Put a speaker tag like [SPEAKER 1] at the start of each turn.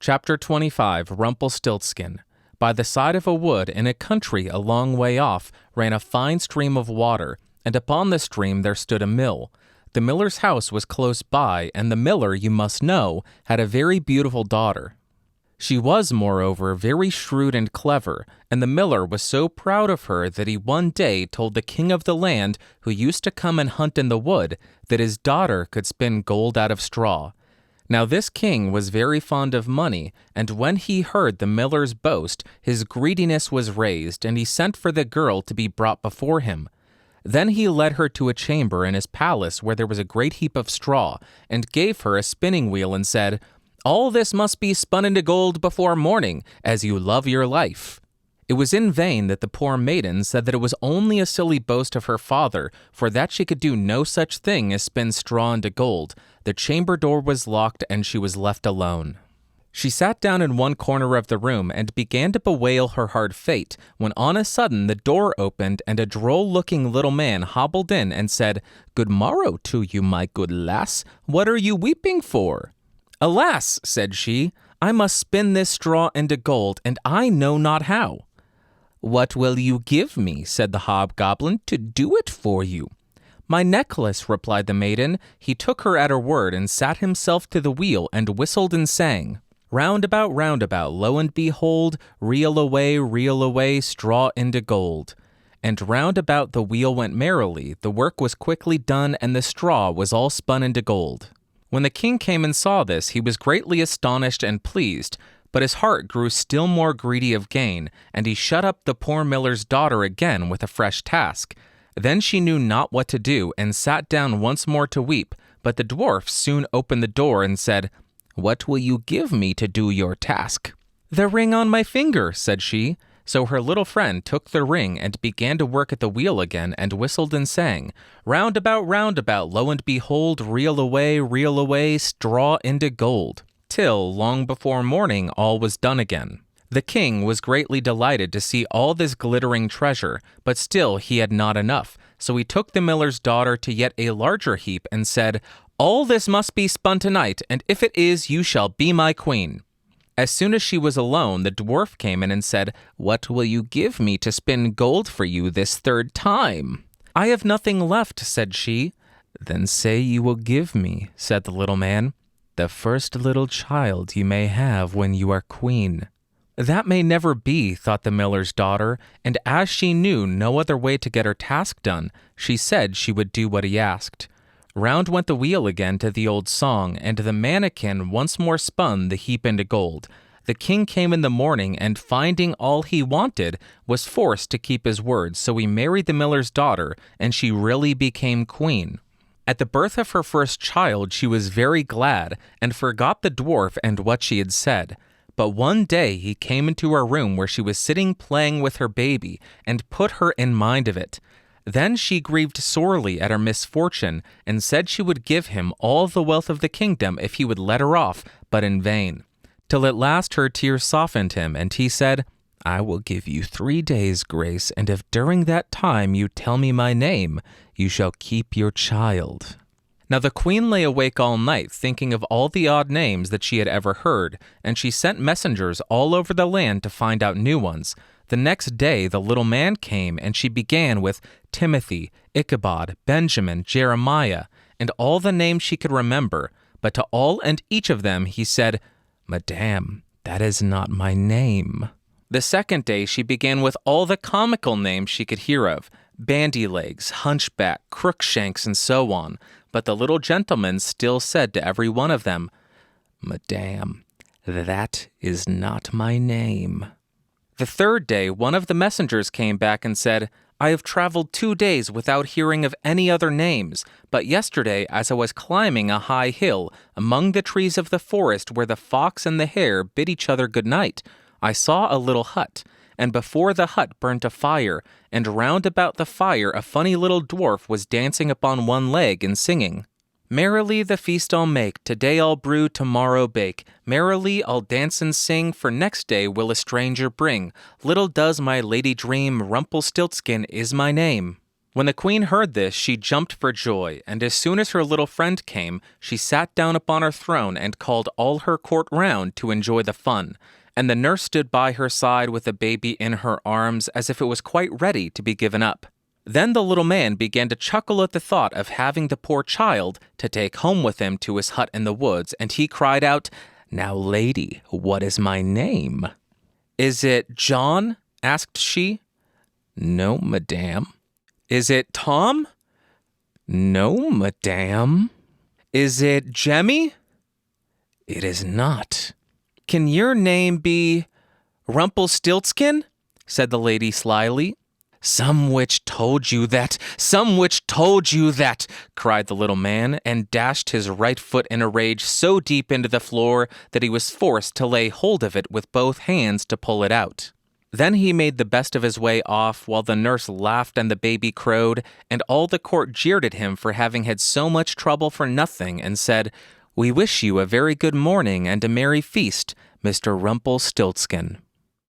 [SPEAKER 1] Chapter 25, Rumplestiltskin. By the side of a wood in a country a long way off ran a fine stream of water, and upon the stream there stood a mill. The miller's house was close by, and the miller, you must know, had a very beautiful daughter. She was, moreover, very shrewd and clever, and the miller was so proud of her that he one day told the king of the land, who used to come and hunt in the wood, that his daughter could spin gold out of straw. Now this king was very fond of money, and when he heard the miller's boast, his greediness was raised, and he sent for the girl to be brought before him. Then he led her to a chamber in his palace where there was a great heap of straw, and gave her a spinning wheel and said, "All this must be spun into gold before morning, as you love your life." It was in vain that the poor maiden said that it was only a silly boast of her father, for that she could do no such thing as spin straw into gold. The chamber door was locked, and she was left alone. She sat down in one corner of the room and began to bewail her hard fate, when on a sudden the door opened, and a droll-looking little man hobbled in and said, "Good morrow to you, my good lass. What are you weeping for?" "Alas," said she, "I must spin this straw into gold, and I know not how." "What will you give me," said the hobgoblin, "to do it for you?" "My necklace," replied the maiden. He took her at her word, and sat himself to the wheel, and whistled and sang, round about, lo and behold, reel away, straw into gold." And round about the wheel went merrily, the work was quickly done, and the straw was all spun into gold. When the king came and saw this, he was greatly astonished and pleased, but his heart grew still more greedy of gain, and he shut up the poor miller's daughter again with a fresh task. Then she knew not what to do, and sat down once more to weep, but the dwarf soon opened the door and said, "What will you give me to do your task?" "The ring on my finger," said she. So her little friend took the ring and began to work at the wheel again, and whistled and sang, round about, lo and behold, reel away, straw into gold, till long before morning all was done again. The king was greatly delighted to see all this glittering treasure, but still he had not enough, so he took the miller's daughter to yet a larger heap and said, "All this must be spun tonight, and if it is, you shall be my queen." As soon as she was alone, the dwarf came in and said, "What will you give me to spin gold for you this third time?" "I have nothing left," said she. "Then say you will give me," said the little man, "the first little child you may have when you are queen." "That may never be," thought the miller's daughter, and as she knew no other way to get her task done, she said she would do what he asked. Round went the wheel again to the old song, and the mannikin once more spun the heap into gold. The king came in the morning, and finding all he wanted, was forced to keep his word, so he married the miller's daughter, and she really became queen. At the birth of her first child she was very glad, and forgot the dwarf and what she had said. But one day he came into her room where she was sitting playing with her baby, and put her in mind of it. Then she grieved sorely at her misfortune, and said she would give him all the wealth of the kingdom if he would let her off, but in vain. Till at last her tears softened him, and he said, "I will give you 3 days' grace, and if during that time you tell me my name, you shall keep your child." Now the queen lay awake all night, thinking of all the odd names that she had ever heard, and she sent messengers all over the land to find out new ones. The next day the little man came, and she began with Timothy, Ichabod, Benjamin, Jeremiah, and all the names she could remember, but to all and each of them he said, "Madame, that is not my name." The second day she began with all the comical names she could hear of, Bandy-legs, Hunchback, Crookshanks, and so on, but the little gentleman still said to every one of them, "Madame, that is not my name." The third day one of the messengers came back and said, "I have traveled 2 days without hearing of any other names, but yesterday as I was climbing a high hill, among the trees of the forest where the fox and the hare bid each other good night, I saw a little hut, and before the hut burnt a fire, and round about the fire a funny little dwarf was dancing upon one leg and singing, 'Merrily the feast I'll make, today I'll brew, tomorrow bake. Merrily I'll dance and sing, for next day will a stranger bring. Little does my lady dream, Rumplestiltskin is my name.'" When the queen heard this, she jumped for joy, and as soon as her little friend came, she sat down upon her throne and called all her court round to enjoy the fun. And the nurse stood by her side with the baby in her arms as if it was quite ready to be given up. Then the little man began to chuckle at the thought of having the poor child to take home with him to his hut in the woods, and he cried out, "Now, lady, what is my name?" "Is it John?" asked she. "No, madame." "Is it Tom?" "No, madame." "Is it Jemmy?" "It is not." "Can your name be Rumplestiltskin?" said the lady slyly. "Some witch told you that! Some witch told you that!" cried the little man, and dashed his right foot in a rage so deep into the floor that he was forced to lay hold of it with both hands to pull it out. Then he made the best of his way off, while the nurse laughed and the baby crowed, and all the court jeered at him for having had so much trouble for nothing, and said, "We wish you a very good morning and a merry feast, Mr. Rumplestiltskin."